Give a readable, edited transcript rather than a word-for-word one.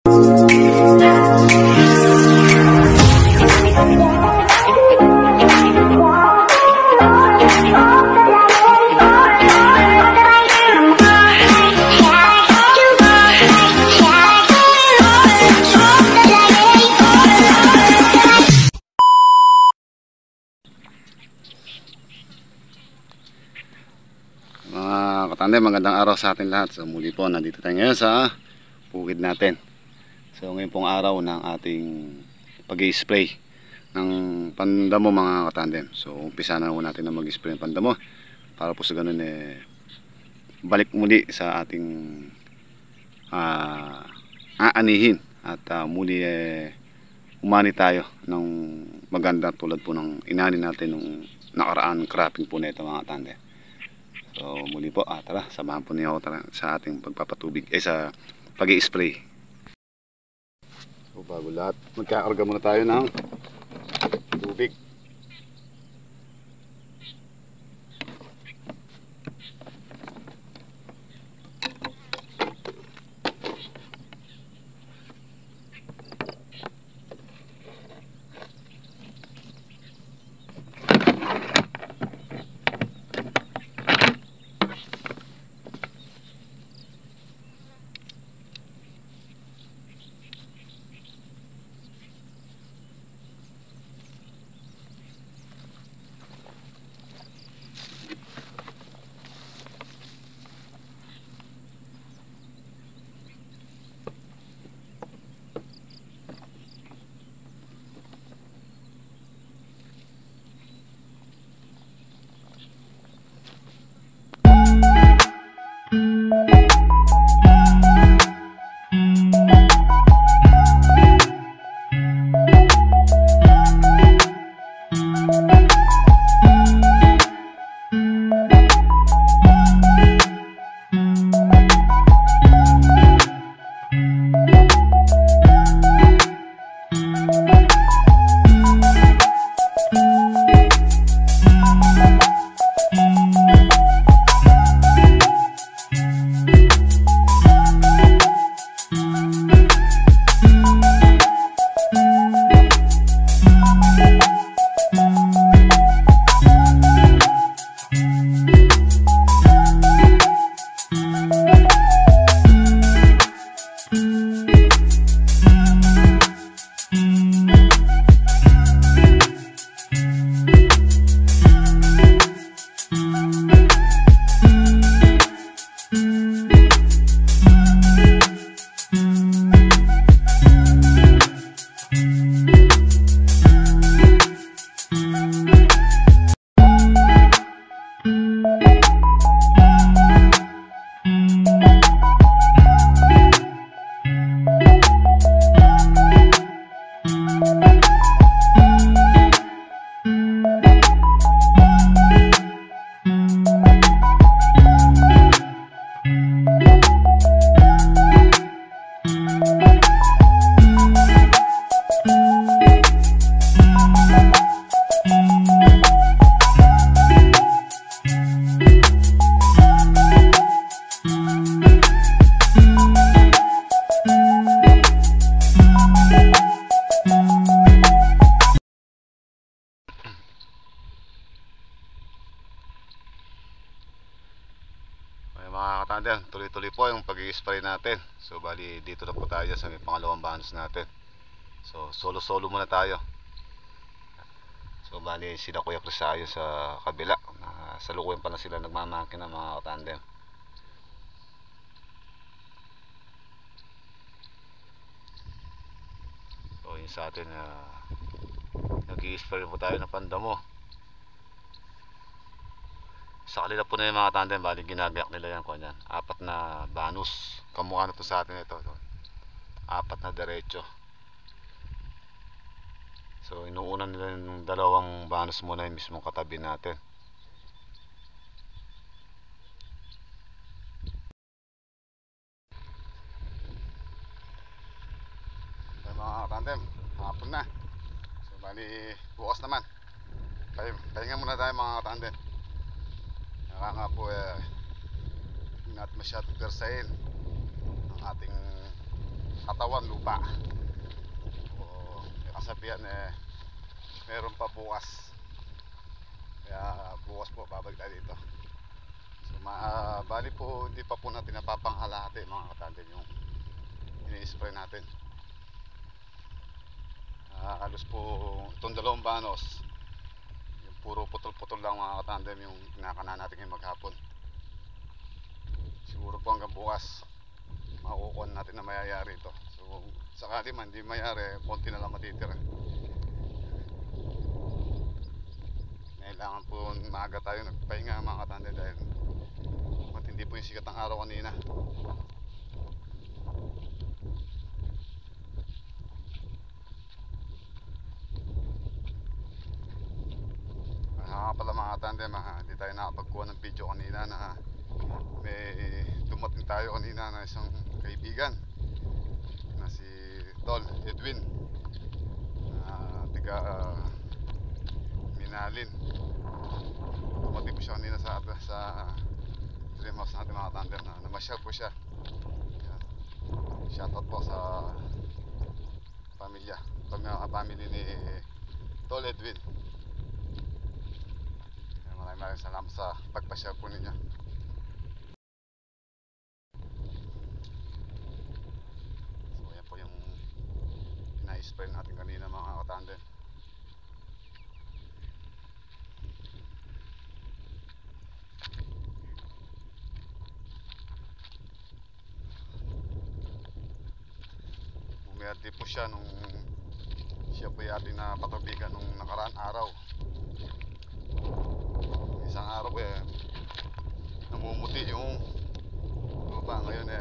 Katandem, magandang araw sa atin lahat. So muli po, nandito tayo ngayon sa bukid natin. So ngayon pong araw ng ating pag-i-spray ng pandamo mga katandem. So umpisa na natin na mag-spray ng pandamo para po sa ganun balik muli sa ating aanihin at muli umani tayo ng maganda tulad po ng inani natin nung nakaraan cropping po nito mga katandem. So muli po, tara, samahan po niyo ako sa ating pagpapatubig, sa pag-i-spray. So bago lahat, magkakarga muna tayo ng tubig. Mga katandem, tuloy-tuloy po yung pag-i-spray natin. So bali dito na po tayo sa may pangalawang banos natin. So solo-solo muna tayo. So bali sila Kuya Presayo sa kabila, sa lukuyan pa na sila nagmamangkin ng mga katandem. So yun sa atin, nag-i-spray po tayo ng pandamo. Sa kanila po na yung mga tandem, bali ginagayak nila yan ko yan. 4 na banus. Kamukha na to sa atin ito. 4 na diretso. So inuunan nila yung 2 banus muna yung mismong katabi natin. So mga tandem, hapon na. So bali bukas naman. Pahinga muna tayo mga tandem. Nga po hindi natin masyadong persahin ang ating katawan lupa. O may kasabihan meron pa bukas. Kaya bukas po babalik tayo dito. So bali po hindi pa po natin napapangalahati mga katandem yung ini-spray natin. Halos po itong 2 banos yung puro putol-putol lang mga katandem yung kinakana natin ngayong maghapon. Siguro po hanggang bukas makukuha natin na mayayari ito. So sakali man hindi mayari, konti na lang matitira. Kailangan po maaga tayo nagpahinga mga katandem dahil matindi po yung sikat ng araw kanina. Pala mga katandem, hindi tayo nakapagkuha ng video kanina na may dumating tayo kanina na isang kaibigan na si Tol Edwin, tiga Minalin. Dumating po siya kanina sa dream house natin mga katandem na namasyal po siya. Shoutout po sa family ni Tol Edwin. Maraming salamat sa pagpasyal po ninyo. So yan po yung ina-spray natin kanina mga katandem. Bumiyati po siya nung siya po yung ating napatubigan nung nakaraang araw. Isang araw namumuti yung lupa, ngayon